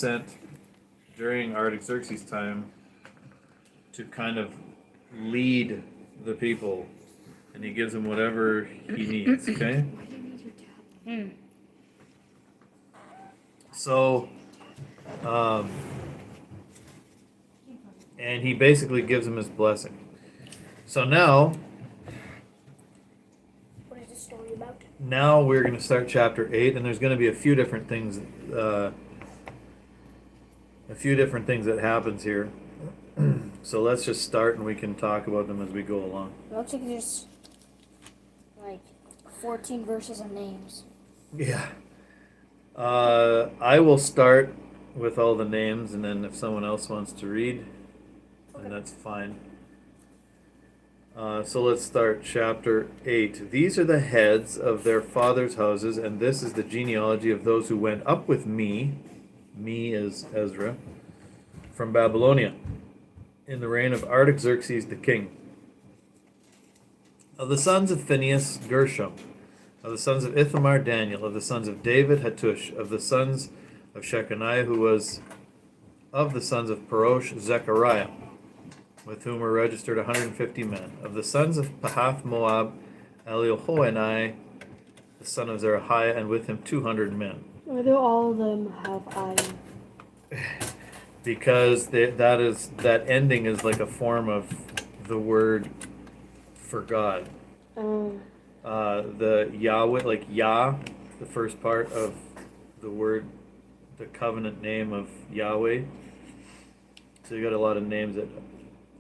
sent during Artaxerxes' time to kind of lead the people, and he gives them whatever he needs, okay? So, and he basically gives them his blessing. So now, What is the story about? now we're going to start chapter 8, and there's going to be a few different things that happens here. So let's just start and we can talk about them as we go along. It looks like there's like 14 verses of names. Yeah. I will start with all the names, and then if someone else wants to read, then that's fine. So let's start chapter 8. These are the heads of their fathers' houses, and this is the genealogy of those who went up with me. Me is Ezra, from Babylonia, in the reign of Artaxerxes the king. Of the sons of Phinehas, Gershom. Of the sons of Ithamar, Daniel. Of the sons of David, Hattush. Of the sons of Shechaniah, who was of the sons of Parosh, Zechariah, with whom were registered 150 men. Of the sons of Pahath Moab, Eliehoenai, the son of Zerahiah, and with him 200 men. Why do all of them have iron? Because that ending is like a form of the word for God. The Yahweh, like Yah, the first part of the word, the covenant name of Yahweh. So you got a lot of names that,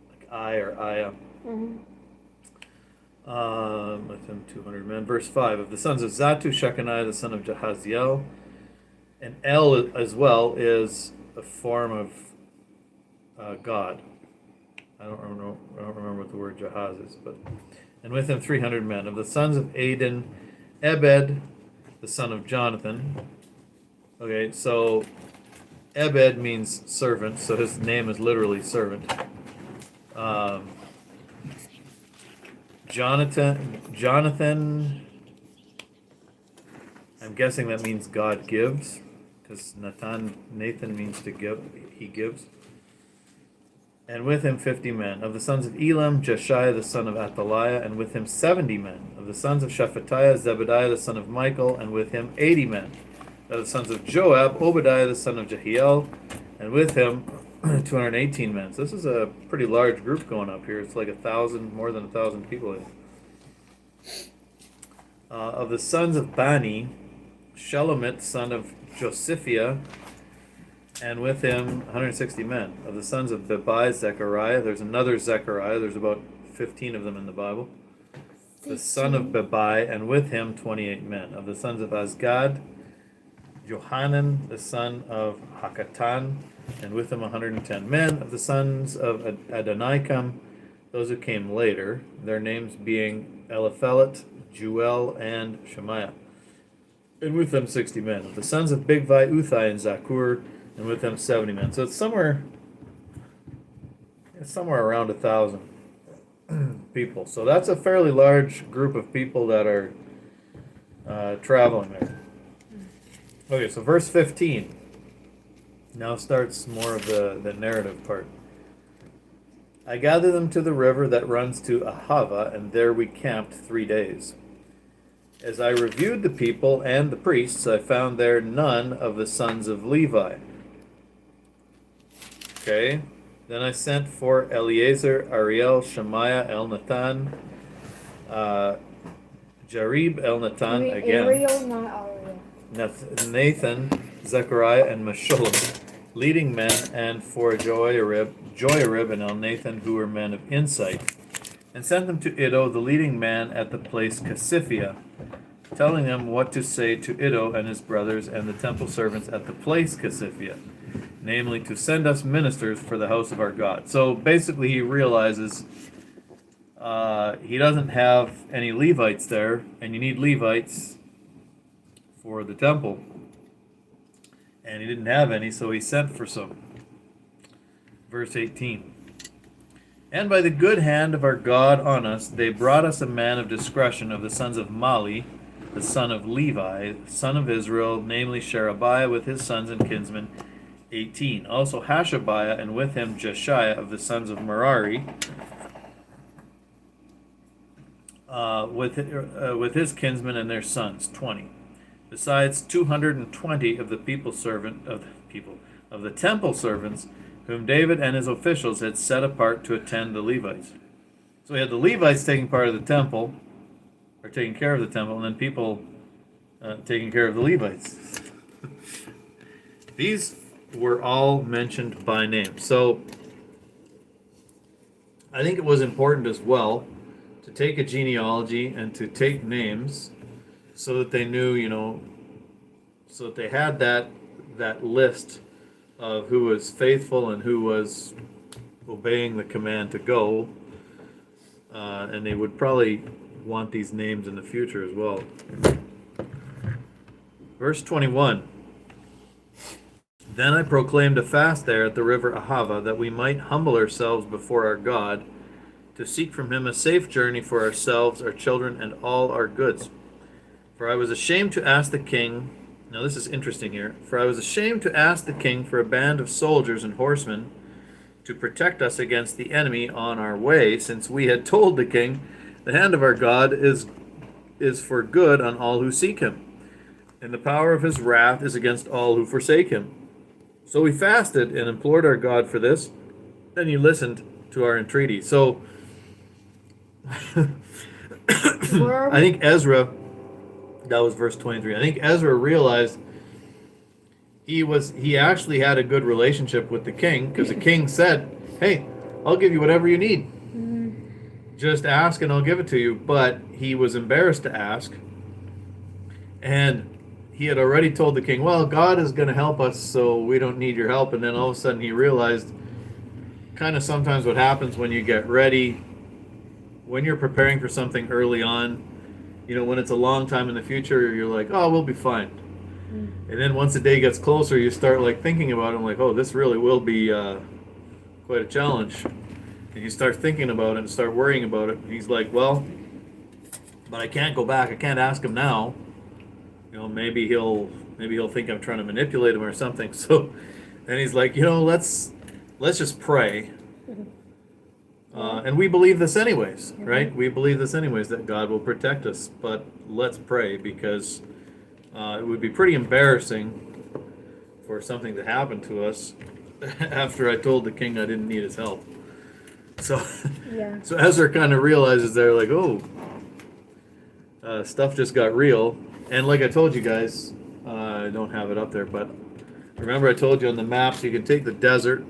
like I or Aya. With him 200 men. Verse 5, of the sons of Zatu, Shechaniah, the son of Jahaziel. And El as well is a form of God. I don't remember what the word Jahaz is, but and with him 300 men. Of the sons of Adin, Ebed, the son of Jonathan. Okay, so Ebed means servant, so his name is literally servant. Jonathan, I'm guessing that means God gives, because Nathan means to give, he gives. And with him 50 men. Of the sons of Elam, Jeshaiah the son of Athaliah, and with him 70 men. Of the sons of Shephatiah, Zebediah the son of Michael, and with him 80 men. Of the sons of Joab, Obadiah the son of Jehiel, and with him 218 men. So this is a pretty large group going up here. It's like 1,000, more than 1,000 people here. Of the sons of Bani, Shelomit son of Josiphiah, and with him 160 men. Of the sons of Bebai, Zechariah. There's another Zechariah. There's about 15 of them in the Bible. The son of Bebai, and with him 28 men. Of the sons of Azgad, Johanan, the son of Hakatan, and with him 110 men. Of the sons of Adonikam, those who came later, their names being Eliphelet, Juel, and Shemaiah, and with them 60 men. Of the sons of Bigvai, Uthai, and Zakur, and with them 70 men. So it's somewhere around 1,000 people. So that's a fairly large group of people that are traveling there. Okay, so verse 15 now starts more of the narrative part. I gathered them to the river that runs to Ahava, and there we camped 3 days. As I reviewed the people and the priests, I found there none of the sons of Levi. Okay, then I sent for Eleazar, Ariel, Shemaiah, Elnathan, Jarib, Elnathan again. Ariel, not Ariel. Nathan, Zechariah, and Meshullam, leading men, and for Joiarib and Elnathan, who were men of insight, and sent them to Iddo, the leading man at the place Cassiphia, telling them what to say to Iddo and his brothers and the temple servants at the place Cassiphia, namely to send us ministers for the house of our God. So basically he realizes he doesn't have any Levites there, and you need Levites for the temple. And he didn't have any, so he sent for some. Verse 18. And by the good hand of our God on us, they brought us a man of discretion of the sons of Mali, the son of Levi, son of Israel, namely Sherebiah with his sons and kinsmen, 18. Also Hashabiah, and with him Jeshiah of the sons of Merari, with his kinsmen and their sons, 20. Besides 220 of the temple servants, whom David and his officials had set apart to attend the Levites. So we had the Levites taking part of the temple, or taking care of the temple, and then people taking care of the Levites. These were all mentioned by name. So I think it was important as well to take a genealogy and to take names so that they knew, so that they had that list of who was faithful and who was obeying the command to go. And they would probably want these names in the future as well. Verse 21. Then I proclaimed a fast there at the river Ahava, that we might humble ourselves before our God, to seek from him a safe journey for ourselves, our children, and all our goods. For I was ashamed to ask the king, now this is interesting here, for I was ashamed to ask the king for a band of soldiers and horsemen to protect us against the enemy on our way, since we had told the king, the hand of our God is for good on all who seek him, and the power of his wrath is against all who forsake him. So we fasted and implored our God for this, and he listened to our entreaty. So I think Ezra, that was verse 23. I think Ezra realized he actually had a good relationship with the king, because the king said, hey, I'll give you whatever you need. Just ask and I'll give it to you. But he was embarrassed to ask. And he had already told the king, well, God is going to help us, so we don't need your help. And then all of a sudden he realized kind of sometimes what happens when you get ready, when you're preparing for something early on, when it's a long time in the future, you're like, oh, we'll be fine. And then once the day gets closer, you start thinking about it, like, oh, this really will be quite a challenge. And you start thinking about it and start worrying about it. And he's like, well, but I can't go back. I can't ask him now. Maybe he'll think I'm trying to manipulate him or something. So then he's like, let's just pray. And we believe this anyways, right? We believe this anyways, that God will protect us. But let's pray, because it would be pretty embarrassing for something to happen to us after I told the king I didn't need his help. So, so Ezra kind of realizes they're like, oh, stuff just got real. And like I told you guys, I don't have it up there, but remember I told you on the maps you can take the desert,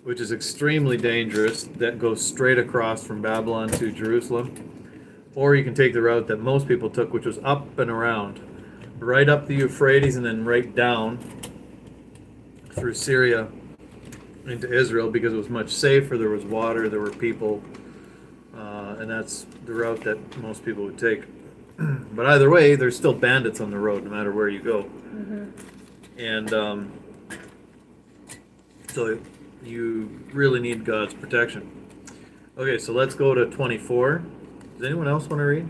which is extremely dangerous, that goes straight across from Babylon to Jerusalem. Or you can take the route that most people took, which was up and around, right up the Euphrates and then right down through Syria into Israel, because it was much safer, there was water, there were people, and that's the route that most people would take. But either way, there's still bandits on the road no matter where you go. And so you really need God's protection. Okay, so let's go to 24. Does anyone else want to read?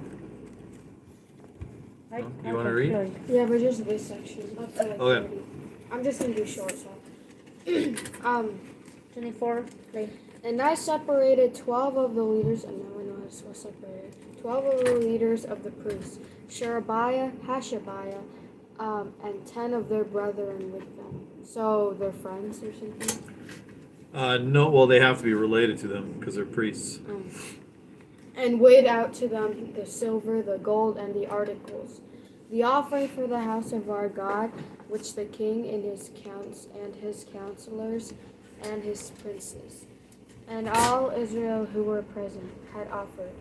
No? You want to read? Yeah, but just this section. Not for Okay. 30. I'm just gonna do short stuff. 24. And I separated 12 of the leaders, and now I know how to separate 12 of the leaders of the priests, Sherebiah, Hashabiah, and 10 of their brethren with them. So they're friends or something? No, well, they have to be related to them because they're priests. And weighed out to them the silver, the gold, and the articles, the offering for the house of our God, which the king and his counselors and his princes, and all Israel who were present, had offered.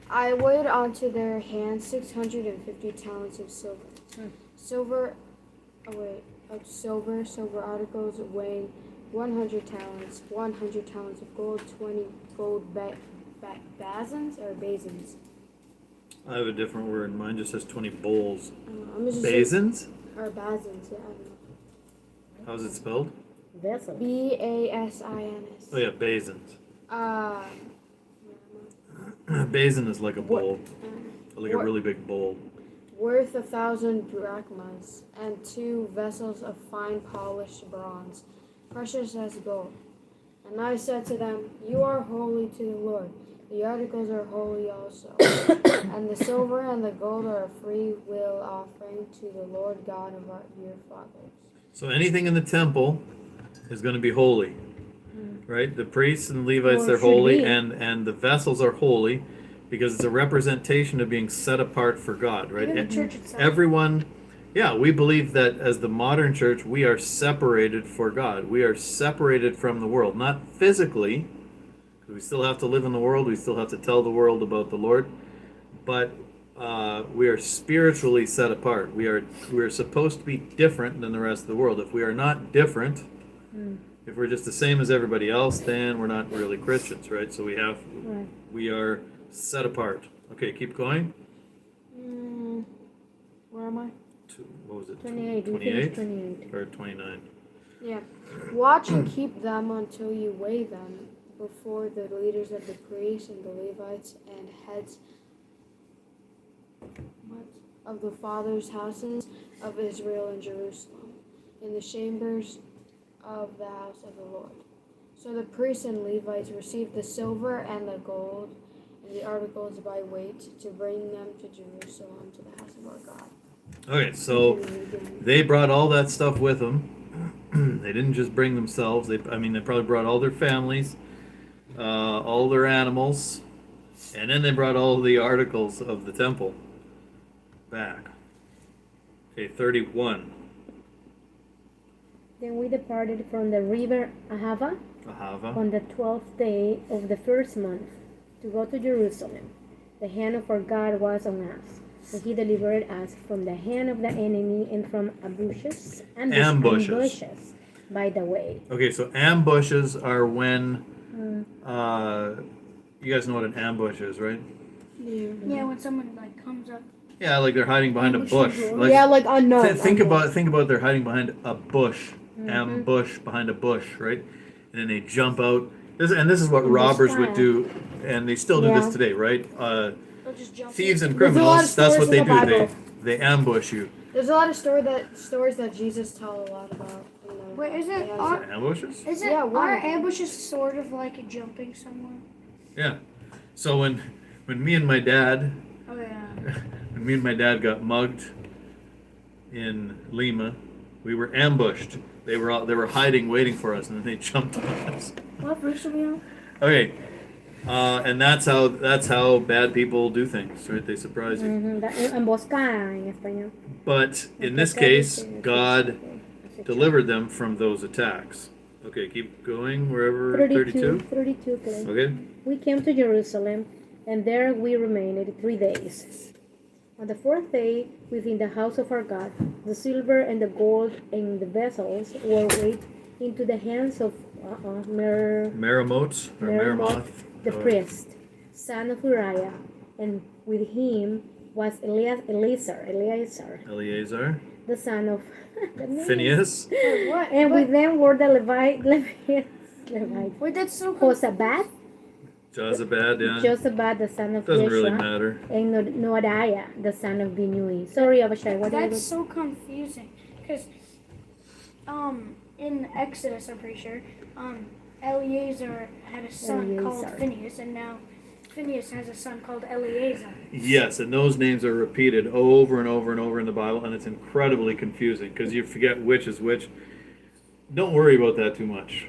I weighed onto their hands 650 talents of silver. Silver articles weighing 100 talents, 100 talents of gold, 20 gold basins or basins. I have a different word. Mine just says 20 bowls. Basins? Basins? Or basins, yeah, I don't know. How's it spelled? Basins. Oh yeah, basins. Basin is like a bowl, like a really big bowl. worth 1,000 drachmas, and 2 vessels of fine polished bronze, precious as gold. And I said to them, You are holy to the Lord. The articles are holy also. And the silver and the gold are a free will offering to the Lord God of your fathers. So anything in the temple is going to be holy, right? The priests and Levites, Well, they're it should holy, be. and the vessels are holy because it's a representation of being set apart for God, right? Even the church itself. Everyone, yeah, we believe that as the modern church, we are separated for God. We are separated from the world, not physically, because we still have to live in the world. We still have to tell the world about the Lord, but we are spiritually set apart. We are supposed to be different than the rest of the world. If we are not different, if we're just the same as everybody else, then we're not really Christians, right? So we are set apart. Okay, keep going. Where am I? What was it? 28. We 28 finished 28. or 29? Yeah. Watch and keep them until you weigh them before the leaders of the priests and the Levites and heads of the fathers' houses of Israel in Jerusalem, in the chambers of the house of the Lord. So the priests and Levites received the silver and the gold and the articles by weight to bring them to Jerusalem to the house of our God. Okay, so they brought all that stuff with them. They didn't just bring themselves. They probably brought all their families, all their animals, and then they brought all the articles of the temple back. Okay, 31. Then we departed from the river Ahava Ahava. on the 12th day of the first month to go to Jerusalem. The hand of our God was on us, and he delivered us from the hand of the enemy and from ambushes by the way. Okay, so ambushes are when you guys know what an ambush is, right? Yeah, when someone like comes up. Yeah, like they're hiding behind a bush. Like, Yeah, like unknown. think about they're hiding behind a bush, ambush behind a bush, right? And then they jump out. This is what robbers would do, and they still do this today, right? They'll just jump Thieves in. and There's a lot of criminals, that's what stories they in the do. Bible. They ambush you. There's a lot of stories that Jesus tell a lot about. Wait, isn't Yeah. our, Ambushes? isn't Yeah, one our of them. ambushes sort of like jumping somewhere? Yeah. So when me and my dad Oh yeah. when me and my dad got mugged in Lima, we were ambushed. They were hiding, waiting for us, and then they jumped on us. What verse are we on? Okay, and that's how bad people do things, right? They surprise you. Emboscada en español. But in this case, God delivered them from those attacks. Okay, keep going wherever. 32. 32, please. Okay. We came to Jerusalem, and there we remained 3 days. On the 4th day, within the house of our God, the silver and the gold and the vessels were weighed into the hands of Meremoth or Meremoth, the priest, son of Uriah, and with him was Eleazar, the son of Phineas. What? And with them were the Levites, Wait, that's so Josabad, Jozabad, yeah. Josabad, the son of Doesn't Yeshua, really matter. and Noadiah, the son of Binui. Sorry, Abishai, what That's did so confusing because in Exodus, I'm pretty sure, Eleazar had a son called Eleazar. Phineas, and now Phineas has a son called Eleazar. Yes, and those names are repeated over and over and over in the Bible, and it's incredibly confusing because you forget which is which. Don't worry about that too much.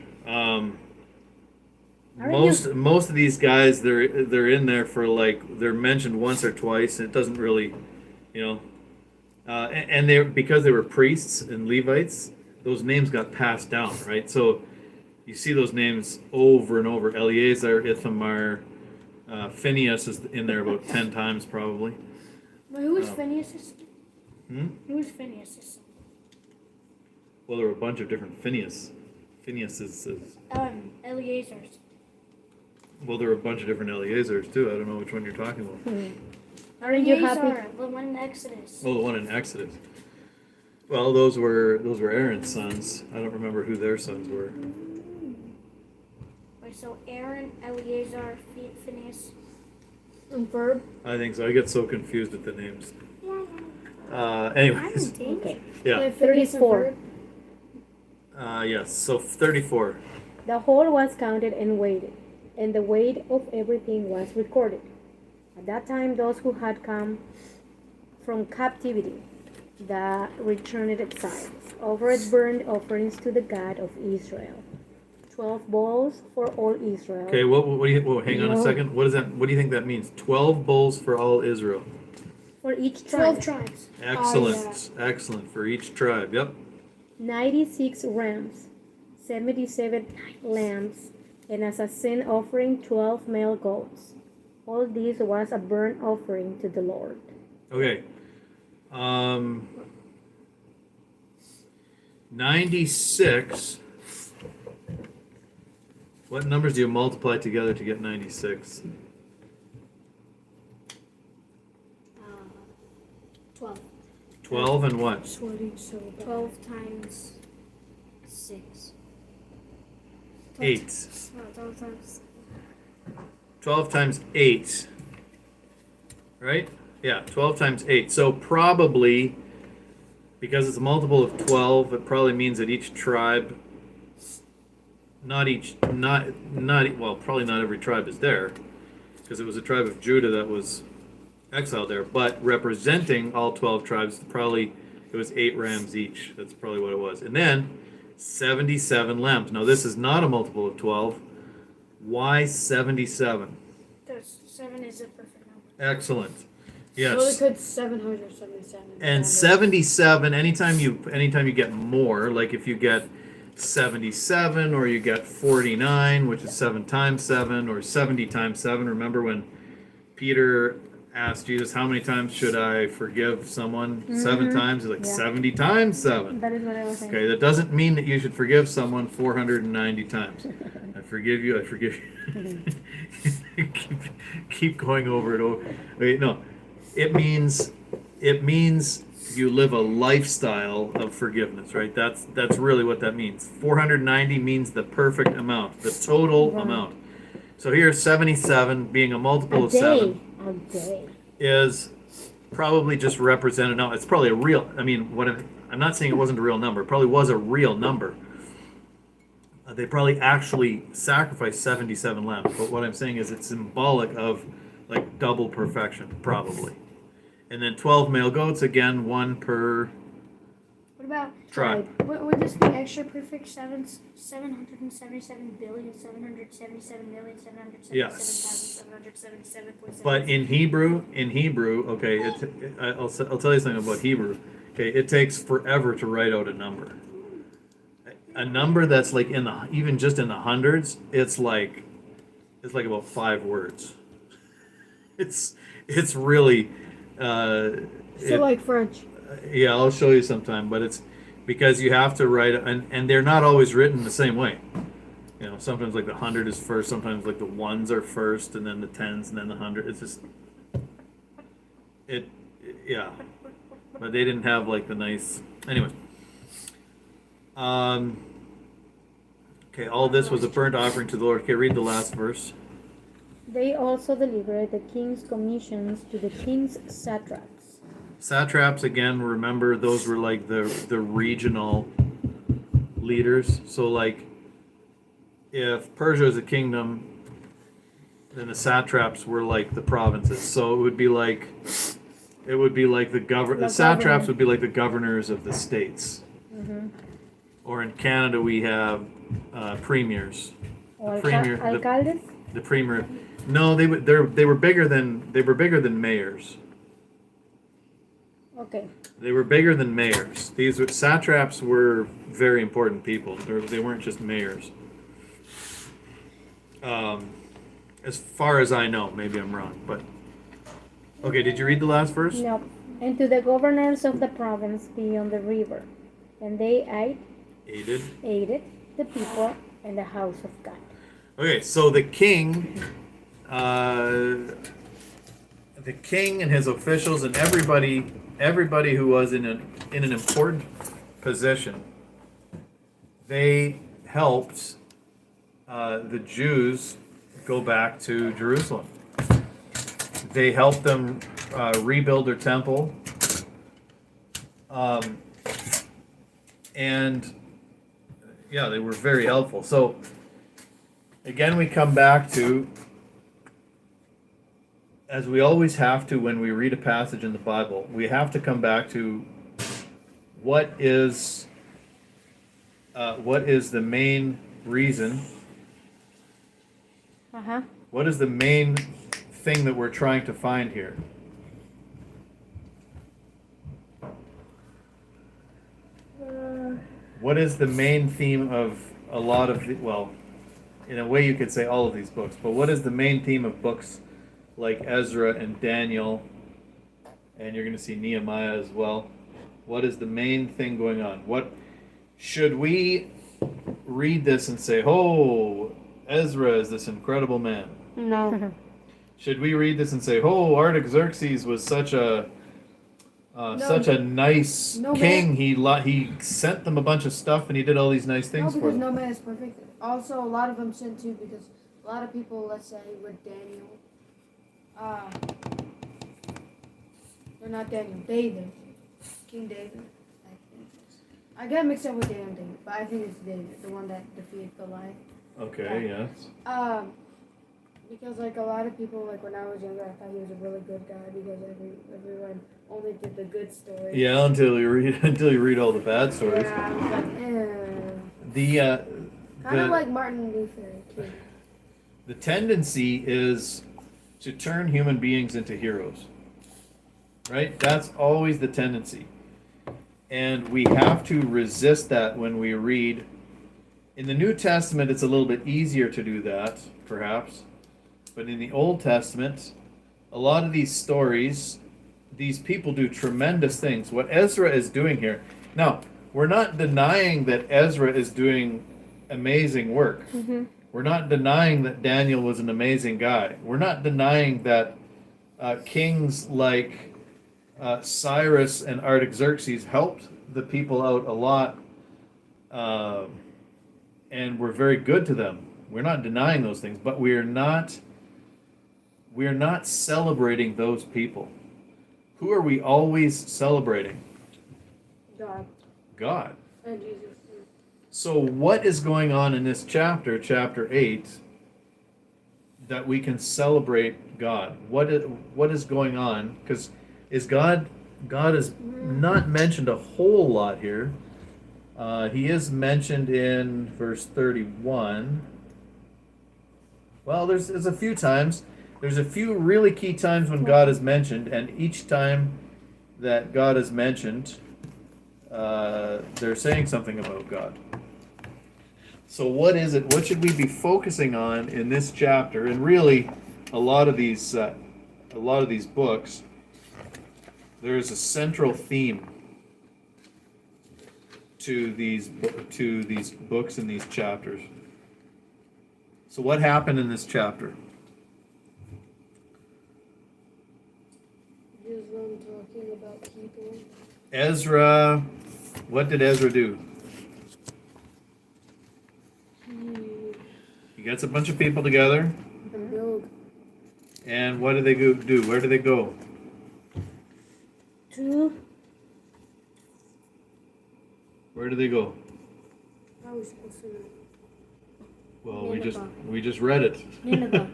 Most of these guys, they're in there for like they're mentioned once or twice, and it doesn't really, and they because they were priests and Levites, those names got passed down, right? So you see those names over and over: Eleazar, Ithamar, Phineas is in there about 10 times probably. But who is Phineas's? Who is Phineas's son? Well, there were a bunch of different Phineas. Phineas is. Eleazar's. Well, there were a bunch of different Eleazars too. I don't know which one you're talking about. Aren't you happy? Eleazar, the one in Exodus. Oh, the one in Exodus. Well, those were Aaron's sons. I don't remember who their sons were. Wait, so Aaron, Eleazar, Phineas. And verb. I think so. I get so confused with the names. Anyways, Okay. yeah. 34. Yes. So 34. The whole was counted and weighed, and the weight of everything was recorded. At that time, those who had come from captivity, the returned exiles, offered burnt offerings to the God of Israel. 12 bulls for all Israel. Okay. What do you? Whoa, hang on a No. second. What does that? What do you think that means? 12 bulls for all Israel. For each 12 tribe. tribes. Excellent. Excellent for each tribe. Yep. 96 rams, 77 lambs, and as a sin offering, 12 male goats. All this was a burnt offering to the Lord. Okay. 96. What numbers do you multiply together to get 96? 12. 12 and what? Sweating so bad. 12 times 6. 8. No, 12 times. 12 times 8. Right? Yeah, 12 times 8. So probably, because it's a multiple of 12, it probably means that each tribe, probably not every tribe is there, because it was a tribe of Judah that was exiled there, but representing all 12 tribes, probably it was 8 rams each. That's probably what it was. And then 77 lambs. Now this is not a multiple of 12. Why 77? Because 7 is a perfect number. Excellent. Well, it Yes. could 777. And 77, anytime you get more, like if you get 77 or you get 49, which is 7 times 7, or 70 times 7. Remember when Peter asked Jesus, how many times should I forgive someone? 7 times? He's like, Yeah. 70 times 7. That is what I was saying. Okay, that doesn't mean that you should forgive someone 490 times. I forgive you. keep going over it. Wait, no. It means you live a lifestyle of forgiveness, right? That's really what that means. 490 means the perfect amount, the total amount. So here 77 being a multiple of 7 A day. is probably just represented. Now it's probably a real. I mean, I'm not saying it wasn't a real number. It probably was a real number. They probably actually sacrificed 77 lambs. But what I'm saying is it's symbolic of like double perfection, probably. And then 12 male goats, again, 1 per What about tribe. would this be extra perfect? 777,777,777,777.7. But in Hebrew, okay, I'll tell you something about Hebrew. Okay, it takes forever to write out a number. A number that's like even just in the hundreds, it's like about 5 words. It's really. Like French. Yeah, I'll show you sometime, but it's because you have to write, and they're not always written the same way. You know, sometimes like the 100 is first, sometimes like the ones are first, and then the tens, and then the 100. It's just, yeah. But they didn't have like the nice, anyway. Okay, all this was a burnt offering to the Lord. Okay, read the last verse. They also delivered the king's commissions to the king's satraps. Satraps, again, remember those were like the regional leaders. So like if Persia is a kingdom, then the satraps were like the provinces. So it would be like the satraps would be like the governors of the states. Mm-hmm. Or in Canada we have premiers. Or Premier, alcaldes? the premier. No, they were bigger than mayors. Okay. They were bigger than mayors. Satraps were very important people. They weren't just mayors. As far as I know, maybe I'm wrong, but okay. Did you read the last verse? No. And to the governors of the province beyond the river, and they aided the people and the house of God. Okay, so the king and his officials and everybody who was in an important position, they helped the Jews go back to Jerusalem. They helped them rebuild their temple. And yeah, they were very helpful. So again, we come back to, as we always have to when we read a passage in the Bible, we have to come back to what is the main reason? Uh-huh. What is the main thing that we're trying to find here? What is the main theme of a lot of well, in a way you could say all of these books, but what is the main theme of books like Ezra and Daniel, and you're going to see Nehemiah as well? What is the main thing going on? What should we read this and say, oh, Ezra is this incredible man? No. Should we read this and say, oh, Artaxerxes was such a nice No, king. He sent them a bunch of stuff and he did all these nice No, things for because them. no man is perfect. Also, a lot of them sin too, because a lot of people, let's say, with Daniel, they're not Daniel, David, King David, I think. I get mixed up with Daniel, but I think it's David, the one that defeated Goliath. Okay, yes. Because like a lot of people, like when I was younger, I thought he was a really good guy because everyone only did the good stories. Yeah, until you read all the bad stories. Yeah, I was like, kind of The like Martin Luther King. the tendency is to turn human beings into heroes. Right? That's always the tendency. And we have to resist that when we read. In the New Testament, it's a little bit easier to do that, perhaps. But in the Old Testament, a lot of these stories, these people do tremendous things. What Ezra is doing here. Now, we're not denying that Ezra is doing amazing work. Mm-hmm. We're not denying that Daniel was an amazing guy. We're not denying that kings like Cyrus and Artaxerxes helped the people out a lot and were very good to them. We're not denying those things, but we're not celebrating those people. Who are we always celebrating? God God. and Jesus. So what is going on in this chapter, chapter 8, that we can celebrate God? What is going on? Because God is not mentioned a whole lot here. He is mentioned in verse 31. Well, there's a few times. There's a few really key times when God is mentioned, and each time that God is mentioned, they're saying something about God. So what is it? What should we be focusing on in this chapter? And really, a lot of these books, there is a central theme to these books and these chapters. So what happened in this chapter? Just them talking about people. Ezra, what did Ezra do? He gets a bunch of people together. And build. And what do they do? Where do they go? Where do they go? How are we supposed to know? Well, Nineveh. we just read it. Nineveh.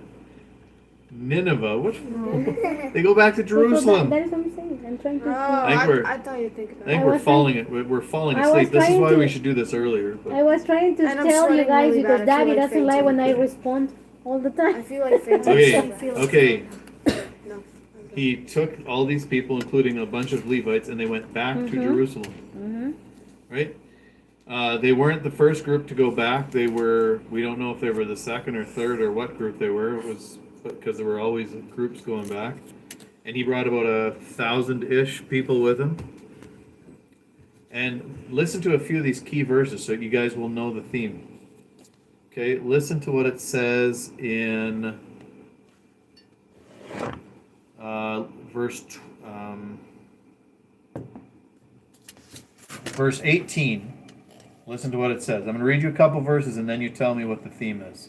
Nineveh. What? No. They go back to Jerusalem. That is what I'm saying. I'm trying to. I thought you'd think I about think it. we're was falling. We're falling I was asleep. This is trying why to- we should do this earlier. I was trying to And I'm tell you sweating guys really because bad. I feel Daddy like doesn't like fainting. when I respond all the I time. feel like fainting. Okay, I feel like okay. fainting. No. I'm good. He took all these people, including a bunch of Levites, and they went back to Jerusalem. Mm-hmm. Right? They weren't the first group to go back. They were. We don't know if they were the second or third or what group they were. It was because there were always groups going back. And he brought about 1,000-ish people with him. And listen to a few of these key verses so you guys will know the theme. Okay, listen to what it says in verse 18. Listen to what it says. I'm going to read you a couple verses and then you tell me what the theme is.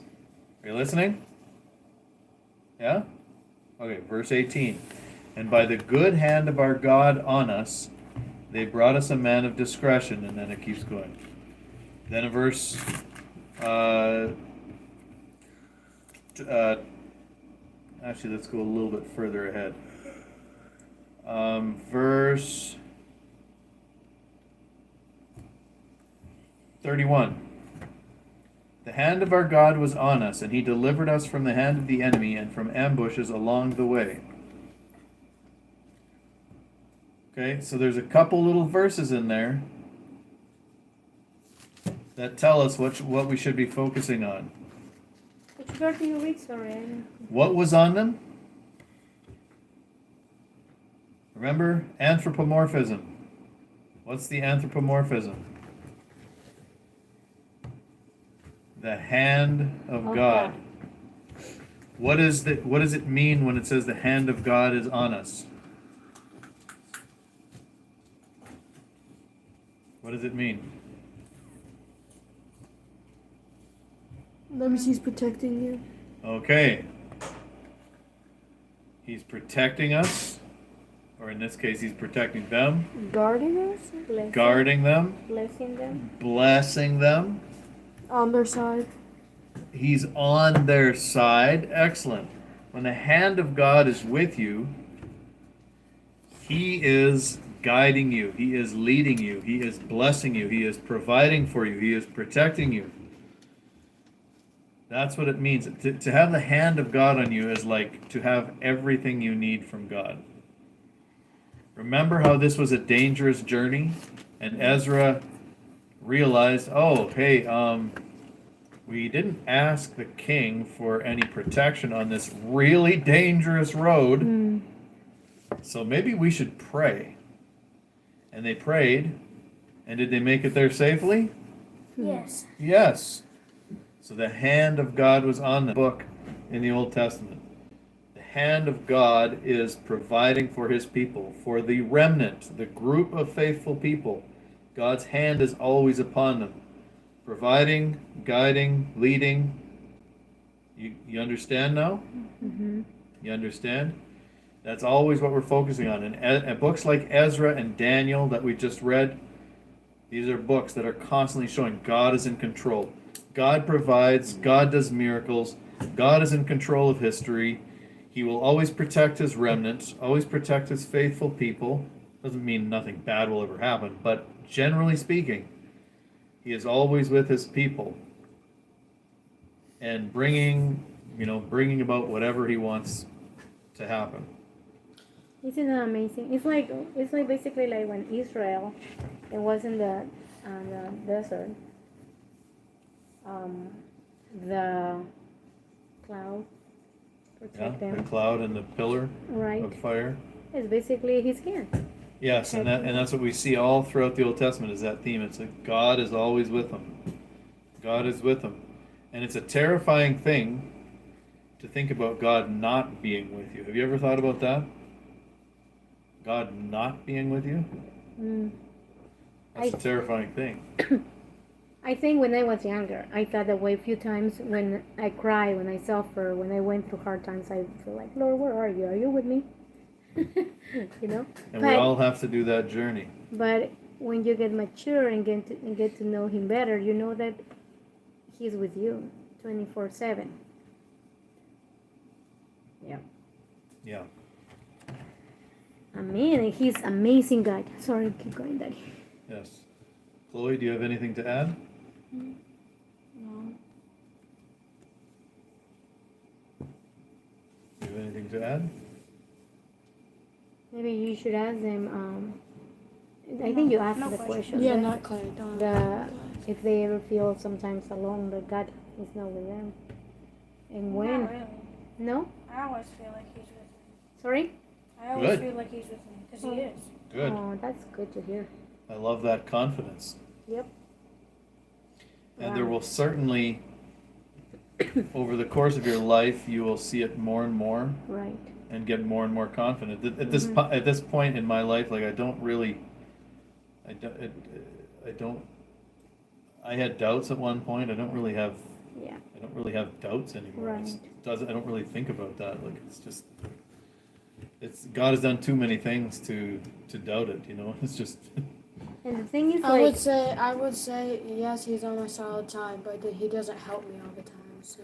Are you listening? Yeah? Okay, verse 18. And by the good hand of our God on us, They brought us a man of discretion, and then it keeps going. Then in verse actually, let's go a little bit further ahead. Verse 31. The hand of our God was on us, and he delivered us from the hand of the enemy and from ambushes along the way. Okay, so there's a couple little verses in there that tell us what we should be focusing on. Which verse do you read? Sorry. What was on them? Remember, anthropomorphism. What's the anthropomorphism? The hand of God. What does it mean when it says the hand of God is on us? What does it mean? That means he's protecting you. Okay. He's protecting us, or in this case, he's protecting them, Guarding us? guarding them, Blessing them. blessing them. On their side. He's on their side. Excellent. When the hand of God is with you, he is guiding you. He is leading you. He is blessing you. He is providing for you. He is protecting you. That's what it means. To have the hand of God on you is like to have everything you need from God. Remember how this was a dangerous journey? And Ezra realized, oh, hey, we didn't ask the king for any protection on this really dangerous road. So maybe we should pray. And they prayed. And did they make it there safely? Yes. Yes. So the hand of God was on the book in the Old Testament. The hand of God is providing for his people, for the remnant, the group of faithful people. God's hand is always upon them, providing, guiding, leading. You understand now? Mm-hmm. You understand? That's always what we're focusing on. And books like Ezra and Daniel that we just read, these are books that are constantly showing God is in control. God provides, God does miracles, God is in control of history. He will always protect his remnants, always protect his faithful people. Doesn't mean nothing bad will ever happen, but generally speaking, he is always with his people and bringing about whatever he wants to happen. Isn't that amazing? It's like basically like when Israel, it was in the desert. The cloud protect The them. cloud and the pillar Right. of fire. It's basically his hand. Yes, and that's what we see all throughout the Old Testament is that theme. It's like God is always with them. God is with them. And it's a terrifying thing to think about God not being with you. Have you ever thought about that? God not being with you? That's a terrifying thing. I think when I was younger, I thought that way a few times when I cry, when I suffer, when I went through hard times, I feel like, Lord, where are you? Are you with me? You know? And we all have to do that journey. But when you get mature and get to know him better, you know that he's with you 24/7. Yeah. Yeah. Amen. And he's amazing God. Sorry, keep going, Daddy. Yes. Chloe, do you have anything to add? No. Do you have anything to add? Maybe you should ask them. I think you asked the question. Yeah, right? not Clay. Don't. If they ever feel sometimes alone, that God is not with them. And when? Not really. No? I always feel like he's with me. Sorry? I always Good. feel like he's with me because he is. Good. Oh, that's good to hear. I love that confidence. Yep. And there will certainly, over the course of your life, you will see it more and more Right. and get more and more confident. At this point in my life, like I had doubts at one point. I don't really have doubts anymore. Right. I don't really think about that. Like it's just, it's God has done too many things to doubt it. It's just And the thing is, I like, would say yes, he's on my side all the time, but he doesn't help me all the time. So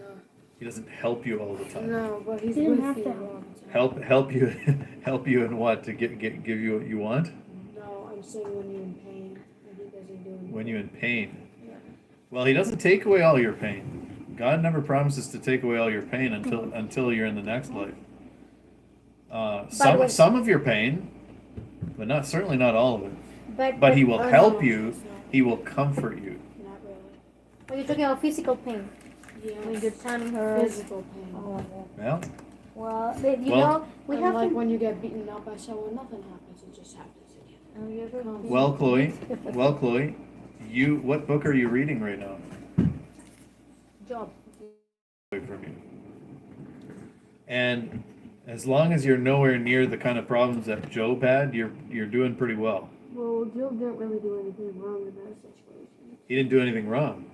He doesn't help you all the time. no, but he's He didn't with have you to all the time. Help you help you in what to give you what you want No, I'm saying when you're in pain, and he doesn't do anything. when you're in pain. Yeah. Well, He doesn't take away all your pain. God never promises to take away all your pain until you're in the next life. Some of your pain, but certainly not all of it. But He will Oh, help no, you. it's not. He will comfort you. Not really. when you're talking about physical pain, when your Yes. tummy hurts. Physical pain. Oh, Well, well, you Well- know, we And have like to. when you get beaten up by someone, nothing happens. It just happens again. Oh, you ever been- well, Chloe, what book are you reading right now? Job. Away from you. And as long as you're nowhere near the kind of problems that Job had, you're doing pretty well. Well, Job didn't really do anything wrong in that situation. He didn't do anything wrong.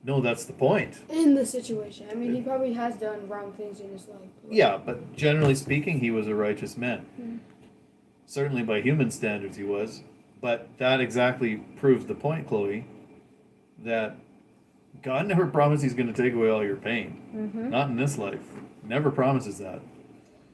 No, that's the point. In the situation, I mean, he probably has done wrong things in his life. Yeah, but generally speaking, he was a righteous man. Certainly by human standards, he was. But that exactly proves the point, Chloe, that God never promised He's going to take away all your pain. Not in this life. Never promises that.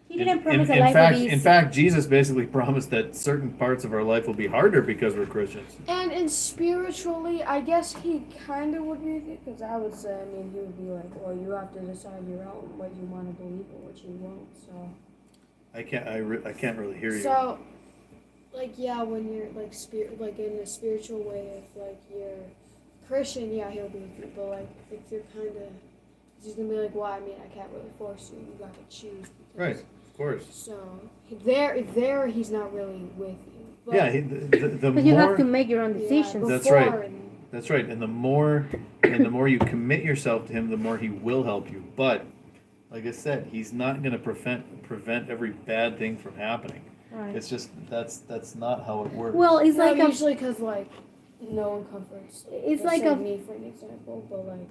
He didn't promise a in life fact, of ease. in fact, Jesus basically promised that certain parts of our life will be harder because we're Christians. And spiritually, I guess he kind of would be with you, because I would say, I mean, he would be like, well, you have to decide your own, what you want to believe and what you won't, so. I can't really hear you. So, like, yeah, when you're, like, like, in a spiritual way, if, like, you're Christian, yeah, he'll be with you, but, like, if you're kind of, he's gonna be like, well, I mean, I can't really force you, you gotta choose. Right, of course. So, there, he's not really with you. But, Yeah, the But you have more to make your own yeah, decisions. That's before right. and- That's right, and the more you commit yourself to Him, the more He will help you. But like I said, He's not going to prevent every bad thing from happening. Right. It's just that's not how it works. Well, it's No, like a, usually because like no one comforts. It's let's like say a- me for an example, but like,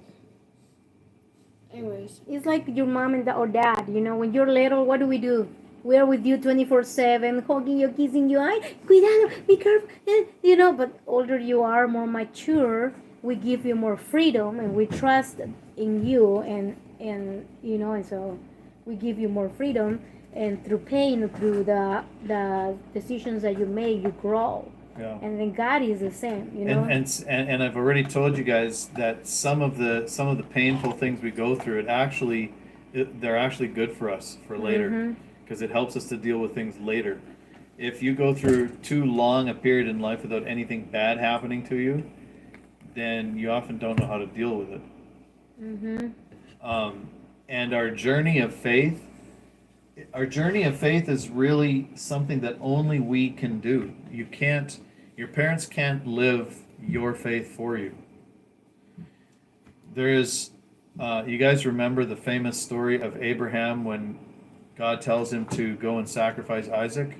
anyways, it's like your mom and or dad. You know, when you're little, what do? We are with you 24/7, hugging you, kissing you. Ay, cuidado, be careful. You know, but older you are, more mature, we give you more freedom, and we trust in you, and you know, and so we give you more freedom, and through pain, through the decisions that you make, you grow. Yeah. And then God is the same, you know. And I've already told you guys that some of the painful things we go through, they're actually good for us for later, because it helps us to deal with things later. If you go through too long a period in life without anything bad happening to you, then you often don't know how to deal with it. And our journey of faith is really something that only we can do. Your parents can't live your faith for you. There is, you guys remember the famous story of Abraham when God tells him to go and sacrifice Isaac?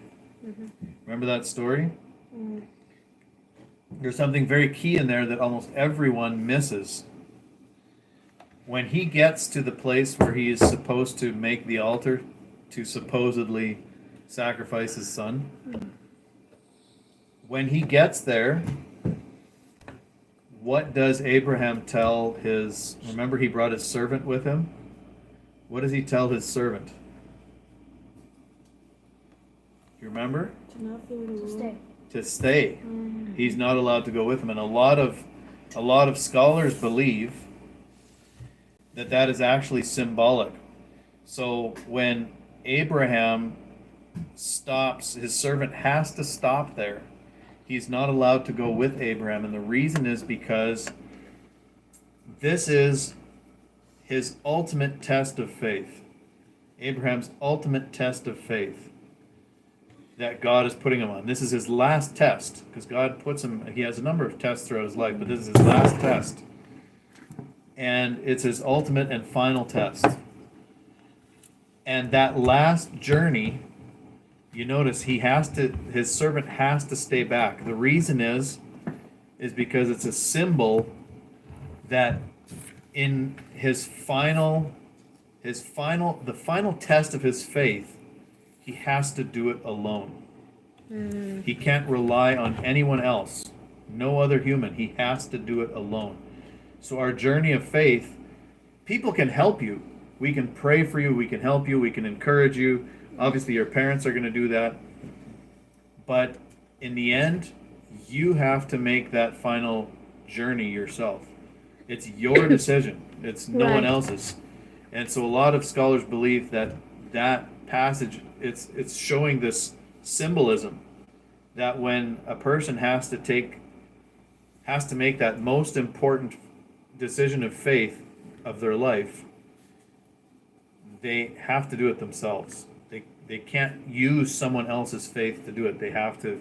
Remember that story? There's something very key in there that almost everyone misses. When he gets to the place where he is supposed to make the altar to supposedly sacrifice his son, when he gets there, what does Abraham tell remember he brought his servant with him? What does he tell his servant? You remember? to not fear the Lord. To stay. He's not allowed to go with him, and a lot of scholars believe that is actually symbolic. So when Abraham stops, his servant has to stop there. He's not allowed to go with Abraham, and the reason is because this is his ultimate test of faith. Abraham's ultimate test of faith that God is putting him on. This is his last test, because God puts him, he has a number of tests throughout his life, but this is his last test. And it's his ultimate and final test. And that last journey, you notice his servant has to stay back. The reason is because it's a symbol that in the final test of his faith, he has to do it alone. He can't rely on anyone else, no other human. He has to do it alone. So our journey of faith, people can help you. We can pray for you, we can help you, we can encourage you. Obviously, your parents are going to do that. But in the end, you have to make that final journey yourself. It's your decision. It's no one Right. else's. And so a lot of scholars believe that that passage, it's showing this symbolism that when a person has to make that most important decision of faith of their life, they have to do it themselves. They can't use someone else's faith to do it. They have to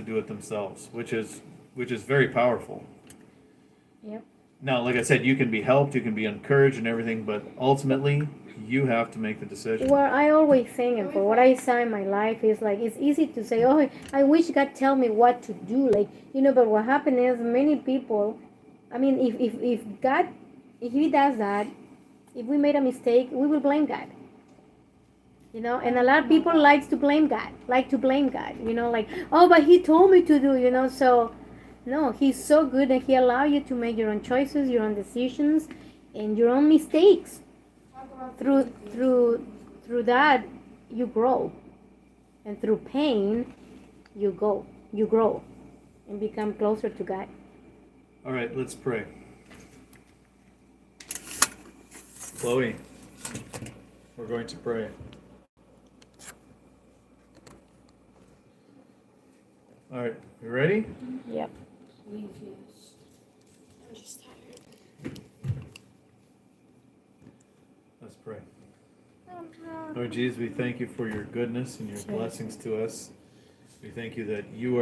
do it themselves, which is very powerful. Yep. Now, like I said, you can be helped, you can be encouraged and everything, but ultimately you have to make the decision. Well, I always think, and for what I saw in my life, is like it's easy to say, "Oh, I wish God tell me what to do," like But what happened is many people. I mean, if God, if He does that, if we made a mistake, we will blame God. And a lot of people like to blame God, like, "Oh, but He told me to do," So, no, He's so good that He allow you to make your own choices, your own decisions, and your own mistakes. Through that, you grow, and through pain, you grow, and become closer to God. All right, let's pray. Chloe, we're going to pray. All right, you ready? Yep. Please, yes. I'm just tired. Let's pray. Lord Jesus, we thank you for your goodness and your blessings to us. We thank you that you are